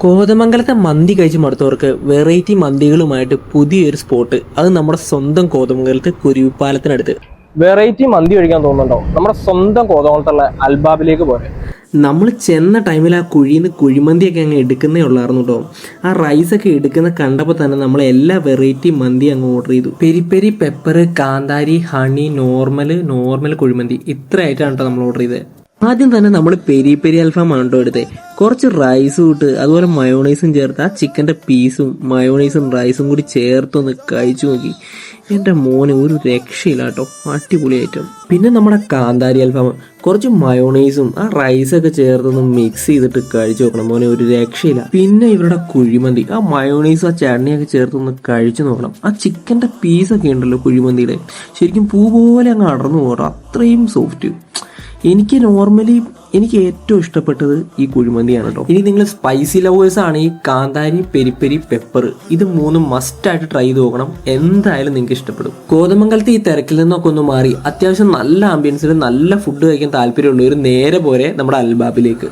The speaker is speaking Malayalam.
കോതമംഗലത്തെ മന്തി കഴിച്ച് മടുത്തവർക്ക് വെറൈറ്റി മന്തികളുമായിട്ട് പുതിയൊരു സ്പോട്ട്, അത് നമ്മുടെ സ്വന്തം കോതമംഗലത്ത് കുരുവിപ്പാലത്തിനടുത്ത്. വെറൈറ്റി മന്തി കഴിക്കാൻ തോന്നുന്നുണ്ടോ? നമ്മുടെ സ്വന്തം കോതമംഗലത്തുള്ള അൽബാബിലേക്ക് പോരെ. നമ്മൾ ചെന്ന ടൈമിൽ ആ കുഴിയിൽ നിന്ന് കുഴിമന്തിയൊക്കെ അങ്ങ് എടുക്കുന്നേ ഉള്ളായിരുന്നു കേട്ടോ. ആ റൈസൊക്കെ എടുക്കുന്ന കണ്ടപ്പോൾ തന്നെ നമ്മൾ എല്ലാ വെറൈറ്റി മന്തി അങ്ങ് ഓർഡർ ചെയ്തു. പെരി പെരി, പെപ്പർ, കാന്താരി, ഹണി, നോർമൽ കുഴിമന്തി, ഇത്രയായിട്ടാണ് കേട്ടോ നമ്മൾ ഓർഡർ ചെയ്തത്. ആദ്യം തന്നെ നമ്മൾ പെരി പെരി അൽഫാമാണ് കേട്ടോ എടുത്തത്. കുറച്ച് റൈസ് ഇട്ട് അതുപോലെ മയോണൈസും ചേർത്ത് ആ ചിക്കൻ്റെ പീസും മയോണൈസും റൈസും കൂടി ചേർത്തൊന്ന് കഴിച്ചു നോക്കി. എൻ്റെ മോനെ ഒരു രക്ഷയില്ല കേട്ടോ, അടിപൊളി ഐറ്റം. പിന്നെ നമ്മുടെ കാന്താരി അൽഫാം കുറച്ച് മയോണൈസും ആ റൈസൊക്കെ ചേർത്തൊന്ന് മിക്സ് ചെയ്തിട്ട് കഴിച്ചു നോക്കണം മോനെ, ഒരു രക്ഷയില്ല. പിന്നെ ഇവരുടെ കുഴിമന്തി ആ മയോണൈസും ആ ചട്നിയൊക്കെ ചേർത്തൊന്ന് കഴിച്ചു നോക്കണം. ആ ചിക്കൻ്റെ പീസൊക്കെ ഉണ്ടല്ലോ കുഴിമന്തിയുടെ, ശരിക്കും പൂ പോലെ അങ്ങ് അടർന്നു പോകണം, അത്രയും സോഫ്റ്റ്. എനിക്ക് ഏറ്റവും ഇഷ്ടപ്പെട്ടത് ഈ കുഴിമന്തിയാണ് കേട്ടോ. ഇനി നിങ്ങൾ സ്പൈസി ലവേഴ്സ് ആണ്, ഈ കാന്താരി, പെരിപ്പെരി, പെപ്പർ, ഇത് മൂന്നും മസ്റ്റായിട്ട് ട്രൈ ചെയ്ത് നോക്കണം. എന്തായാലും നിങ്ങൾക്ക് ഇഷ്ടപ്പെടും. കോതമംഗലത്ത് ഈ തിരക്കിൽ നിന്നൊക്കെ ഒന്ന് മാറി അത്യാവശ്യം നല്ല ആംബിയൻസിൽ നല്ല ഫുഡ് കഴിക്കാൻ താല്പര്യമുള്ളവർ നേരെ പോരെ നമ്മുടെ അൽബാബിലേക്ക്.